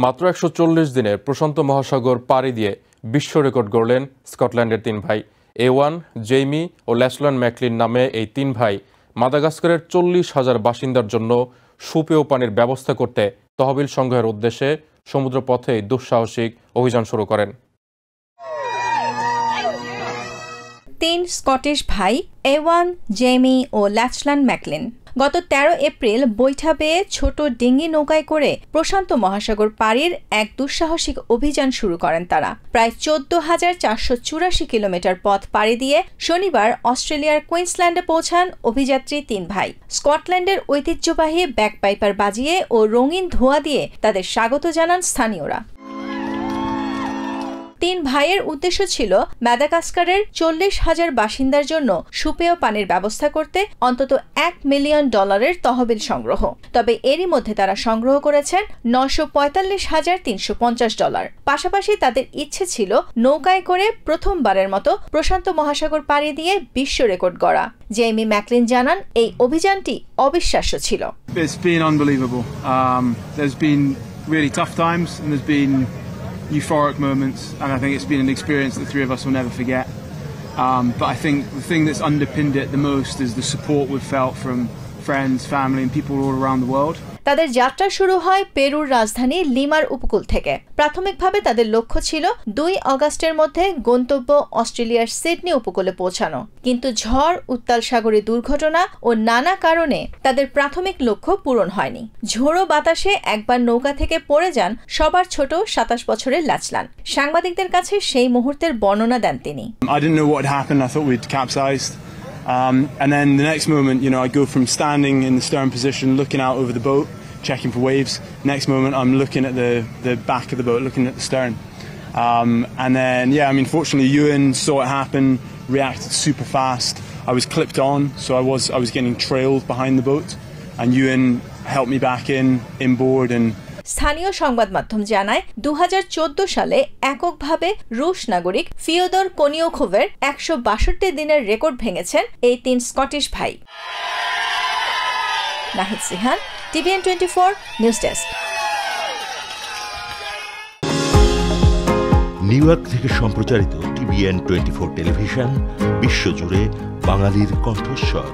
মাত্র ১৪০ দিনে প্রশান্ত মহাসাগর পাড়ি দিয়ে বিশ্ব রেকর্ড গড়লেন স্কটল্যান্ডের তিন ভাই। এওয়ান, জেইমি ও ল্যাচলান ম্যাকলিন নামে এই তিন ভাই মাদাগাস্কারের ৪০,০০০ বাসিন্দার জন্য সুপেয় পানির ব্যবস্থা করতে তহবিল সংগ্রহের উদ্দেশ্যে সমুদ্রপথে দুঃসাহসিক অভিযান শুরু করেন। তিন স্কটিশ ভাই এওয়ান, জেইমি ও ল্যাচলান ম্যাকলিন গত ১৩ এপ্রিল বৈঠা বেয়ে ছোট ডিঙি নৌকায় করে প্রশান্ত মহাসাগর পাড়ির এক দুঃসাহসিক অভিযান শুরু করেন তারা। প্রায় ১৪,৪৮৪ কিলোমিটার পথ পাড়ি দিয়ে শনিবার অস্ট্রেলিয়ার কুইন্সল্যান্ডে পৌঁছান অভিযাত্রী তিন ভাই। স্কটল্যান্ডের ঐতিহ্যবাহী ব্যাকপাইপার বাজিয়ে ও রঙিন ধোঁয়া দিয়ে তাদের স্বাগত জানান স্থানীয়রা। তিন ভাইয়ের উদ্দেশ্য ছিল মাদাগাস্কারের ৪০,০০০ বাসিন্দার জন্য সুপেয় পানির ব্যবস্থা করতে অন্তত $১ মিলিয়ন তহবিল সংগ্রহ। তবে এরই মধ্যে তারা সংগ্রহ করেছেন $৯৪৫,৩৫০। পাশাপাশি তাদের ইচ্ছে ছিল নৌকায় করে প্রথমবারের মতো প্রশান্ত মহাসাগর পাড়ি দিয়ে বিশ্ব রেকর্ড গড়া। জেইমি ম্যাকলিন জানান, এই অভিযানটি অবিশ্বাস্য ছিল। Euphoric moments, and I think it's been an experience that the three of us will never forget. But I think the thing that's underpinned it the most is the support we've felt from friends, family and people all around the world. তাদের যাত্রা শুরু হয় পেরুর রাজধানী লিমার উপকূল থেকে। প্রাথমিকভাবে তাদের লক্ষ্য ছিল ২ আগস্টের মধ্যে গন্তব্য অস্ট্রেলিয়ার সিডনি উপকূলে পৌঁছানো, কিন্তু ঝড়, উত্তাল সাগরে দুর্ঘটনা ও নানা কারণে তাদের প্রাথমিক লক্ষ্য পূরণ হয়নি। ঝোড়ো বাতাসে একবার নৌকা থেকে পড়ে যান সবার ছোট ২৭ বছরের ল্যাচলান। সাংবাদিকদের কাছে সেই মুহূর্তের বর্ণনা দেন তিনি। I didn't know what had happened. I thought we'd capsized. And then the next moment, I go from standing in the stern position, looking out over the boat, checking for waves. Next moment, I'm looking at the back of the boat, looking at the stern. And then, fortunately, Ewan saw it happen, reacted super fast. I was clipped on, so I was getting trailed behind the boat, and Ewan helped me back inboard and. স্থানীয় সংবাদ মাধ্যম জানায় ২০১৪ সালে এককভাবে রুশ নাগরিক Fyodor কোনিওখোভের ১৬২ দিনের record ভেঙেছেন এই তিন স্কটিশ ভাই। Nahid Sihan, TVN24 news desk. New York থেকে সম্প্রচারিত TVN24 টেলিভিশন বিশ্বজুড়ে বাঙালির কণ্ঠস্বর।